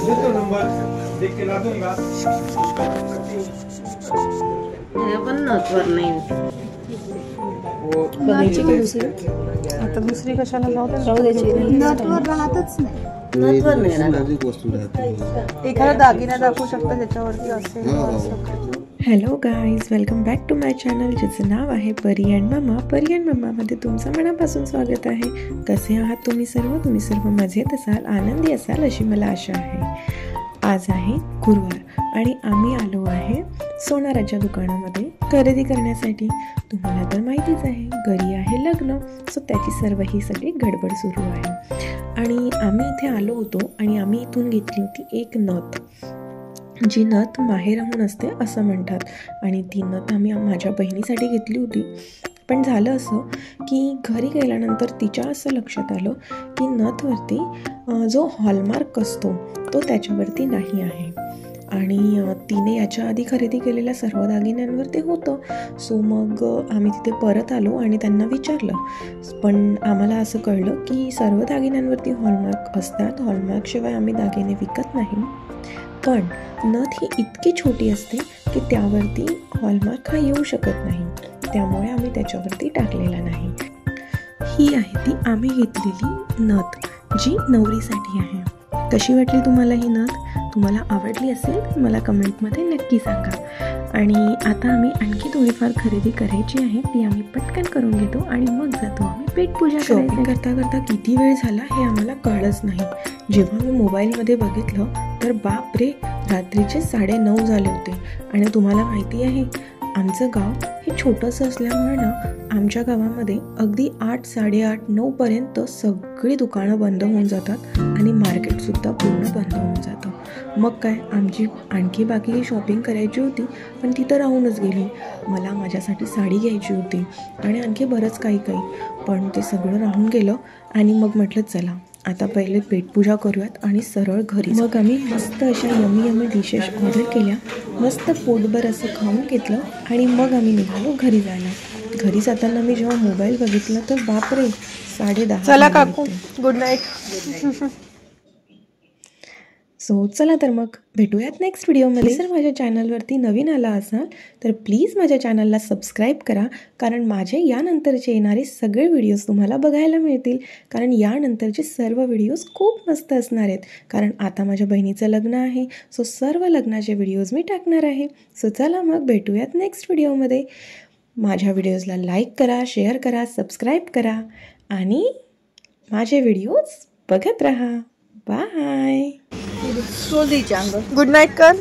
तो नंबर देख के ला दूंगा। हे पण नटवर नाही वो बनायची का दुसरी? आता दुसरी कशाला राहू द्यायची. नटवर राहतच नाही. नटवर नाही राहत. नाजूक वस्तू राहते. एखादा दागिना दाखवू शकता त्याच्यावरती असेल असं. Hello guys, welcome back to my channel ज्याचं नाव आहे Pari and mamma. Pari and मम्मामध्ये तुमचं मनापासून स्वागत आहे. कसे आहात तुम्ही सर्व मजेत असाल, आनंदी असाल अशी मला आशा आहे. आज आहे गुरुवार आणि आम्ही आलो आहे सोनाराच्या दुकानामध्ये खरेदी करण्यासाठी. तुम्हाला तर माहितीच आहे घरी आहे लग्न, सो त्याची ही सगळी गडबड सुरू आहे. आणि आम्ही इथे आलो होतो आणि आम्ही इथून घेतली होती एक नथ, जी नथ माहेरहून असते असं म्हणतात. आणि ती नथ आम्ही माझ्या बहिणीसाठी घेतली होती. पण झालं असं की घरी गेल्यानंतर तिच्या असं लक्षात आलं की नथवरती जो हॉलमार्क असतो तो त्याच्यावरती नाही आहे. आणि तिने याच्या आधी खरेदी केलेल्या सर्व दागिन्यांवर ते होतं. सो मग आम्ही तिथे परत आलो आणि त्यांना विचारलं, पण आम्हाला असं कळलं की सर्व दागिन्यांवरती हॉलमार्क असतात, हॉलमार्कशिवाय आम्ही दागिने विकत नाही. पण नथ ही इतकी छोटी असते की त्यावरती हॉलमार्क हा येऊ शकत नाही, त्यामुळे आम्ही त्याच्यावरती टाकलेला नाही. ही आहे ती आम्ही घेतलेली नथ, जी नवरीसाठी आहे. कशी वाटली तुम्हाला ही नथ? तुम्हाला आवडली असेल मला कमेंटमध्ये नक्की सांगा. आणि आता आम्ही आणखी थोडीफार खरेदी करायची आहे, ती आम्ही पटकन करून घेतो आणि मग जातो आम्ही पेटपूजा शॉपिंग करता करता. किती वेळ झाला हे आम्हाला कळलंच नाही. जेव्हा मी मोबाईलमध्ये बघितलं तर बापरे, रात्रीचे 9:30 झाले होते. आणि तुम्हाला माहिती आहे आमचं गाव हे छोटंसं असल्यामुळे ना आमच्या गावामध्ये अगदी 8, 8:30, 9पर्यंत सगळी दुकानं बंद होऊन जातात आणि मार्केटसुद्धा पूर्ण बंद होऊन जातं. मग काय, आमची आणखी बाकी शॉपिंग करायची होती पण ती तर राहूनच गेली. मला माझ्यासाठी साडी घ्यायची होती आणि आणखी बरंच काही, पण ते सगळं राहून गेलं. आणि मग म्हटलं चला आता पहिले पेटपूजा करूयात आणि सरळ घरी. मग आम्ही मस्त अशा यमी डिशेस ऑर्डर केल्या, मस्त पोटभर असं खाऊन घेतलं आणि मग आम्ही निघालो घरी जायला. घरी जाताना मी जेव्हा मोबाईल बघितला तर बापरे 10:30. चला काकू, गुड नाईट. सो चला तर मग भेटूयात नेक्स्ट व्हिडिओमध्ये. जर माझ्या चॅनलवरती नवीन आला असाल तर प्लीज माझ्या चॅनलला सबस्क्राईब करा, कारण माझे यानंतरचे येणारे सगळे व्हिडिओज तुम्हाला बघायला मिळतील. कारण यानंतरचे सर्व व्हिडिओज खूप मस्त असणार आहेत, कारण आता माझ्या बहिणीचं लग्न आहे. सो सर्व लग्नाचे व्हिडिओज मी टाकणार आहे. सो चला मग भेटूयात नेक्स्ट व्हिडिओमध्ये. माझ्या व्हिडिओजला लाईक करा, शेअर करा, सबस्क्राईब करा आणि माझे व्हिडिओज बघत राहा. बाय. गुड नाईट कर.